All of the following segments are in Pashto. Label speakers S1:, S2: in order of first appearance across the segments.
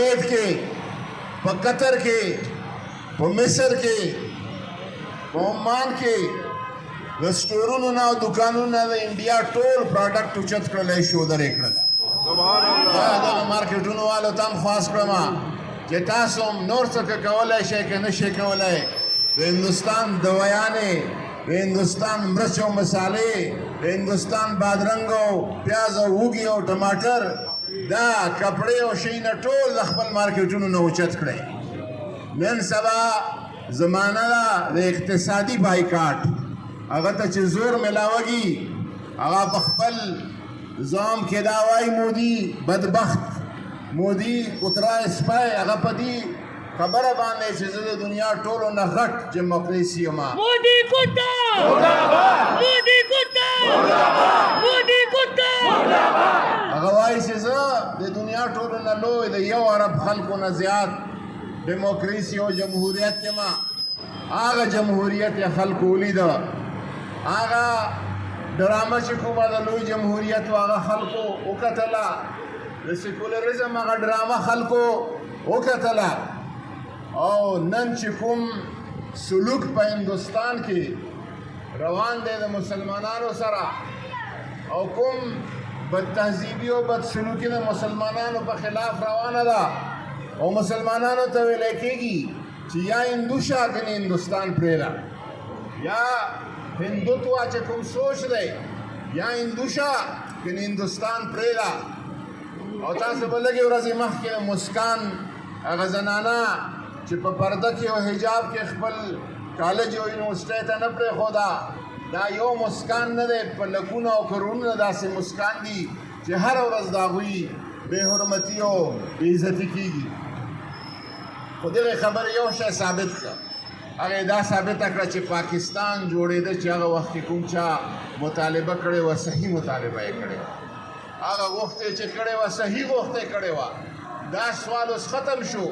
S1: کویت کې، په قطر کې، په مصر کې، په عمان کې د سټورونو نه او دکانونو نه د انډیا ټول پروډکټ اوچت کړلی شو درې کړل. دا دغه مارکیټونو والو ته هم خواست کړم چې تاسو هم نور څه کولی شئ که نه شئ کولی. د هندوستان دوایانې، د هندوستان مرچ او مسالې، د هندوستان بادرنګ او پیاز او هوږې او ټماټر، دا کپړې او شیونه ټول د خپل مارکیټونو نه اوچت کړئ. نن سبا زمانه ده د اقتصادي بایکاټ. هغه ته چې زور ملاوږي هغه په خپل زام کې دا وایي مودي بدبخت، مودي کوترای سپی، هغه په دې خبره باندې چې زه د دنیا ټولو نه غټ ډیموکراسي یم.
S2: مودي کوتا مودي کوتا مودي کوتا.
S1: هغه وایي چې زه د دنیا ټولو نه لوی د 1 ارب خلکو نه زیات ډیموکراسي او جمهوریت یم. هغه جمهوریت یې خلکو ولیده، هغه ډرامه چې کومه د لوی جمهوریت و هغه خلکو وکتله، د سیکولرزم هغه ډرامه خلکو وکتله. او نن چې کوم سلوک په هندوستان کې روان دی د مسلمانانو سره، او کوم بد تهذیبي او بد سلوکي د مسلمانانو په خلاف روانه ده، او مسلمانانو ته ویلی کېږي چې یا هندو شه که نه هندوستان پرېږده، یا هندوتوا چې کوم سوچ دی یا هندو شه که نه هندوستان پرېږده. او تاسو به لږې ورځې مخکې مسکان هغه زنانه چې په پرده کې او حجاب کې خپل کالج او یونیورسټۍ ته نه پرېښوده، دا یو مسکان نه دی، په لکونه او کرونونه داسې مسکان دي چې هره ورځ د هغوی بې حرمتي او بې عزتي کېږي. خو دغې خبرې یو شی ثابت کړه، هغه دا ثابته کړه چې پاکستان جوړېده چې هغه وخت کې کوم چا مطالبه کړې وه، صحیح مطالبه یې کړې وه. هغه غوښتې چې کړې وه صحیح غوښتې کړې وه. دا سوال اوس ختم شو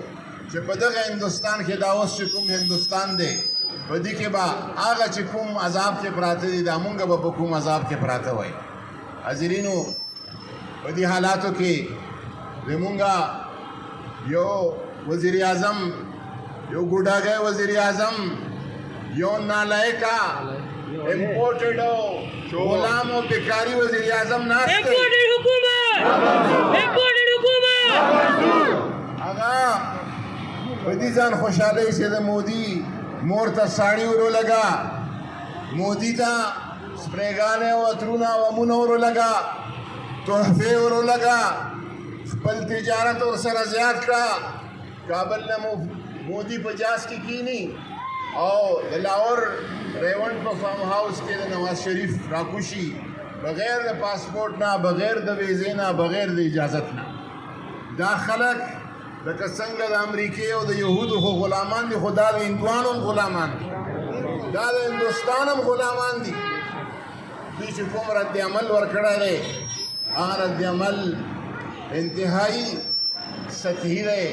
S1: چې په دغه هندوستان کې دا اوس چې کوم هندوستان دی په دې کې به هغه چې کوم عذاب کې پراته دي دا مونږ به په کوم عذاب کې پراته وای. حاضرینو، په دې حالاتو کې زمونږ یو وزیر اعظم، یو ګوډاګی وزیر اعظم، یو نالایقه امپورټډ او غلام او بیکاري وزیر اعظم ناست دی.
S2: امپورټډ حکومت
S1: هغه په دې ځان خوشحالۍ چې د مودي مور ته ساړي ورولګا، مودي ته سپریګانې او عطرونه او امونه ورولګا، تحفې ورولګا، خپل تجارت ورسره زیات کړه. کابل نه مودي په جاز کې کینی او د لاهور ریونټ په فارم هاوس کې د نواز شریف راکوشي بغیر د پاسپورټ نه، بغیر د ویزې نه، بغیر د اجازت نه. دا خلک لکه څنګه د امریکې او د یهودو خو غلامان دي، خو دا د هندوانو هم غلامان دي، دا د هندوستان هم غلامان دي. دوی چې کوم رد عمل ورکړی دی هغه رد عمل انتهایی سطحي دی،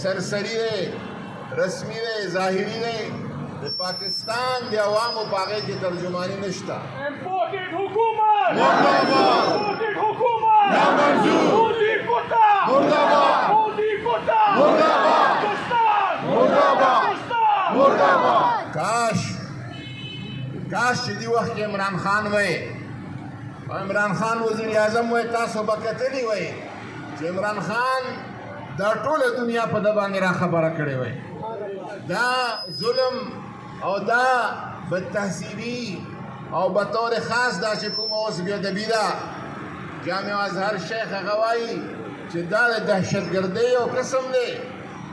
S1: سرسری دی، رسمي دی، ظاهري دی. د پاکستان د عوامو په هغې کې ترجماني نشته.
S2: امپورټډ حکومت
S1: مرداباد،
S2: امپورټډ حکومت
S1: نامنظور،
S2: مودي کوتا
S1: مرداباد،
S2: مودي کوتا
S1: مرداباد،
S2: هندوستان
S1: مرداباد،
S2: هندوستان
S1: مرداباد. کاش چې دې وخت کې عمران خان وی، عمران خان وزیر اعظم وی، تاسو به کتلي وی چې عمران خان دا ټوله دنیا په ده باندې را خبره کړې وی. دا ظلم او دا بد تهذیبي او بطور خاص دا چې کومه اوس بېادبي ده، جامع ازهر شیخ هغه وایي چې دا د دهشتګردۍ یو قسم دی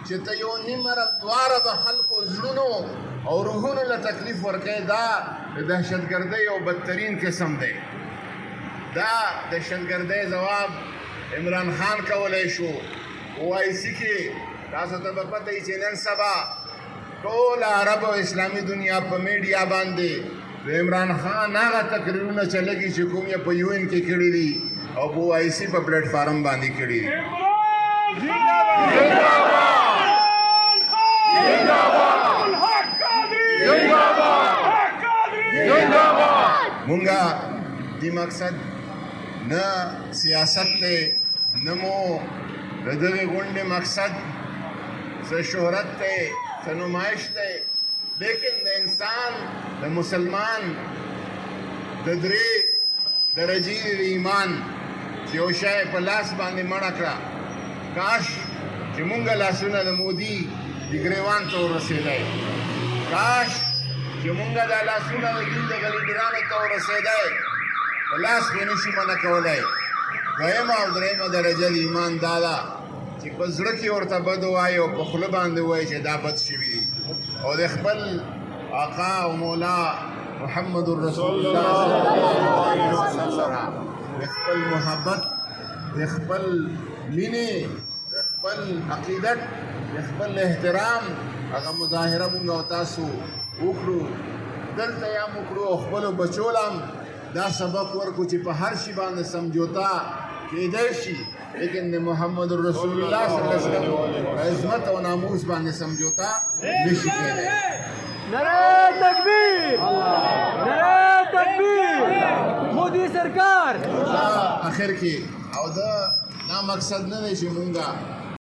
S1: چې ته یو نیم ارب دواره د خلکو زړونو او روحونو له تکلیف ورکوې. دا د دهشتګردۍ یو بدترین قسم دی. دا دهشتګردۍ ځواب عمران خان کولی شو. OIC کې تاسو ته به پته وي چې نن سبا ټول عرب او اسلامي دنیا په میډیا باندې د عمران خان هغه تقریرونه چلېږي چې کوم یې په UN کې کړي دي او په OIC په پلیټ فارم باندې کړي دي. مونږه دې مقصد نه سیاست دی، نه مو د دغې غونډې مقصد څه شهرت دی څه نمایش دی لیکن د انسان د مسلمان د درې درجې د ایمان چې یو شی په لاس باندې مړه کړه کاش چې مونږ لاسونه د مودي د ګریوان ته ورسېدی کاش چې مونږ دا لاسونه د دین د لیډرانو ته ورسېدی په لاس کې نشي منع کولی دویمه او درېیمه درجه د ایمان دا ده چې په زړه کې ورته بد ووایي او په خوله باندې ووایي چې دا بد شوي دي او د خپل آقا او مولا محمد رسول الله صلی الله علیه وسلم سره د خپل محبت د خپل مینې د خپل عقیدت د خپل احترام هغه مظاهره مونږ او تاسو وکړو دلته یې هم وکړو او خپلو بچو له هم دا سبق ورکو چې په هر شي باندې سمجوتا کېدی شي لیکن د محمد رسول الله صلی الله علیه وسلم عظمت او ناموس باندې سمجوتا نشي کېدی
S3: نعرہ تکبیر نعرہ تکبیر مودی سرکار
S1: آخر کې او دا مقصد نه دی چې مونږه